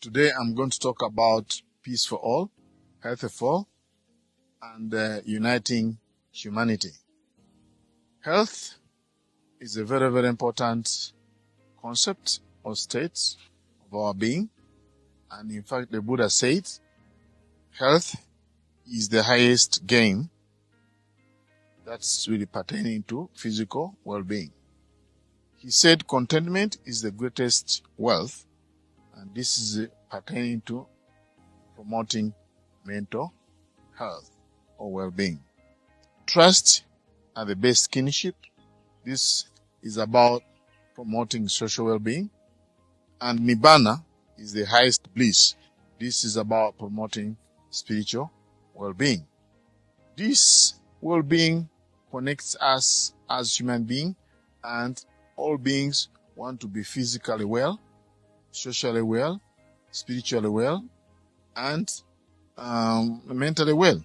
Today I'm going to talk about peace for all, health for all, and uniting humanity. Health is a very, very important concept or state of our being. And in fact, the Buddha said, health is the highest gain. That's really pertaining to physical well-being. He said contentment is the greatest wealth, and this is pertaining to promoting mental health or well-being. Trust are the best kinship. This is about promoting social well-being. And Nibbana is the highest bliss. This is about promoting spiritual well-being. This well-being connects us as human beings, and all beings want to be physically well, socially well, spiritually well, and mentally well.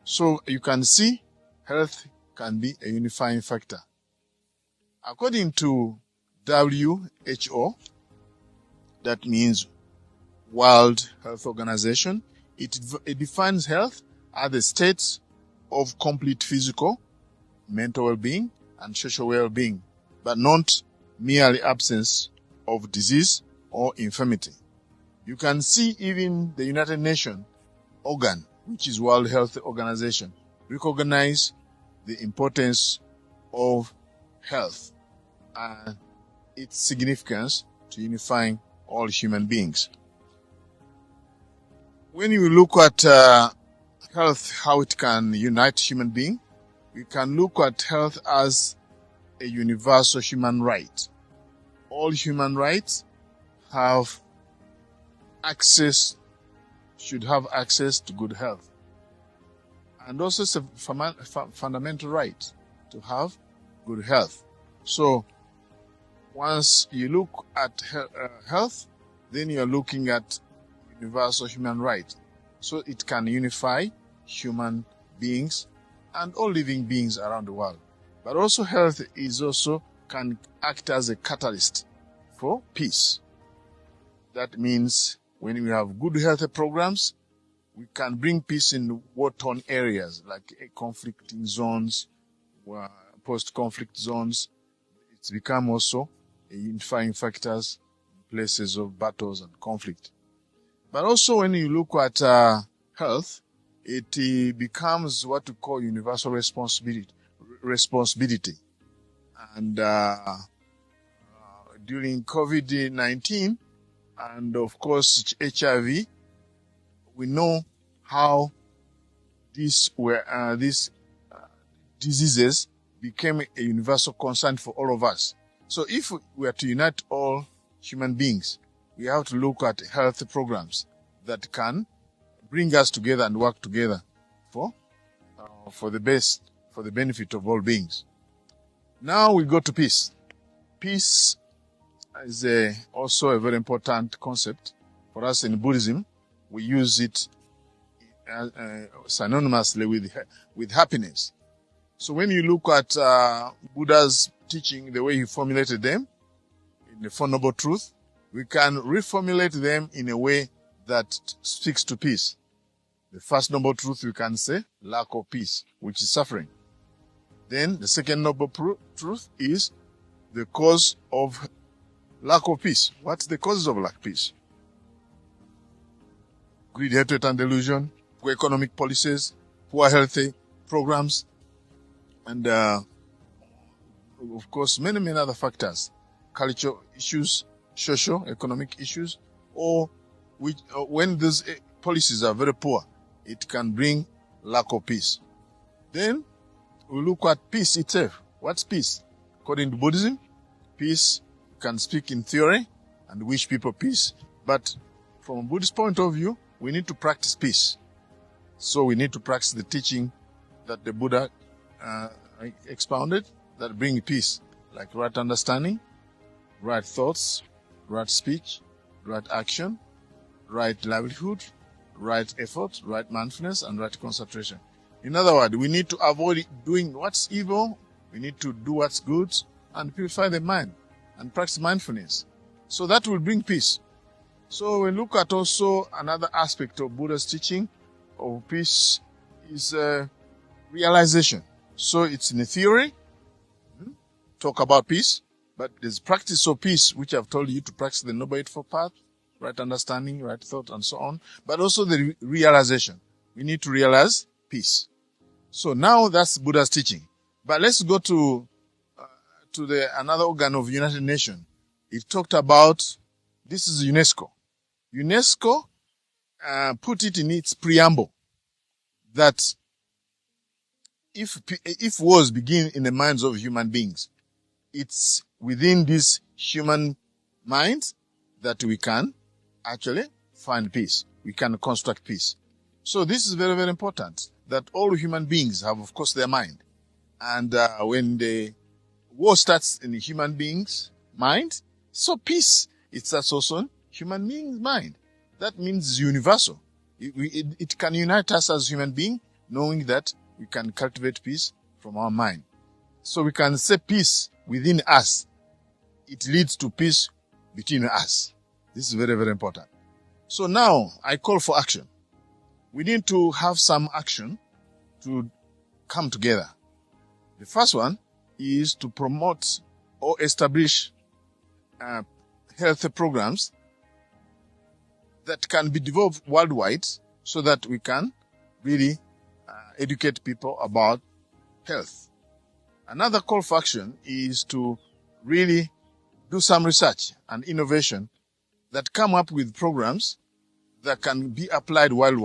So you can see health can be a unifying factor. According to WHO, that means World Health Organization, it defines health as the state of complete physical, mental well-being, and social well-being, but not merely absence of disease or infirmity. You can see even the United Nations organ, which is World Health Organization, recognize the importance of health and its significance to unifying all human beings. When you look at health, how it can unite human beings, we can look at health as a universal human right. All human rights should have access to good health. And also it's a fundamental right to have good health. So once you look at health, then you're looking at universal human right. So it can unify human beings and all living beings around the world. But also health can act as a catalyst for peace. That means when we have good health programs, we can bring peace in war-torn areas like conflicting zones, post-conflict zones. It's become also a unifying factors in places of battles and conflict. But also when you look at health, it becomes what we call universal responsibility. And during COVID-19 and of course HIV, we know how these diseases became a universal concern for all of us. So if we are to unite all human beings, we have to look at health programs that can bring us together and work together for the benefit of all beings. Now we go to peace. Peace is also a very important concept for us in Buddhism. We use it synonymously with happiness. So when you look at Buddha's teaching, the way he formulated them in the Four Noble Truths, we can reformulate them in a way that speaks to peace. The first noble truth we can say, lack of peace, which is suffering. Then the second noble truth is the cause of lack of peace. What's the causes of lack of peace? Greed, hatred, and delusion, poor economic policies, poor healthy programs, and of course many other factors, cultural issues, social, economic issues, or when these policies are very poor, it can bring lack of peace. Then we look at peace itself. What's peace? According to Buddhism, peace can speak in theory and wish people peace, but from a Buddhist point of view, we need to practice peace. So we need to practice the teaching that the Buddha expounded that bring peace, like right understanding, right thoughts, right speech, right action, right livelihood, right effort, right mindfulness, and right concentration. In other words, we need to avoid doing what's evil, we need to do what's good, and purify the mind, and practice mindfulness. So that will bring peace. So we look at also another aspect of Buddha's teaching of peace is realization. So it's in the theory, talk about peace, but there's practice of peace, which I've told you to practice the Noble Eightfold Path, right understanding, right thought, and so on. But also the realization. We need to realize peace. So now that's Buddha's teaching. But let's go to another organ of United Nations. It talked about, this is UNESCO. UNESCO put it in its preamble that if wars begin in the minds of human beings, it's within this human mind that we can actually find peace. We can construct peace. So this is very, very important, that all human beings have, of course, their mind. And when the war starts in the human being's mind, so peace, it starts also in human being's mind. That means it's universal. It can unite us as human beings, knowing that we can cultivate peace from our mind. So we can say peace within us. It leads to peace between us. This is very, very important. So now I call for action. We need to have some action to come together. The first one is to promote or establish health programs that can be developed worldwide so that we can really educate people about health. Another call for action is to really do some research and innovation that come up with programs that can be applied worldwide.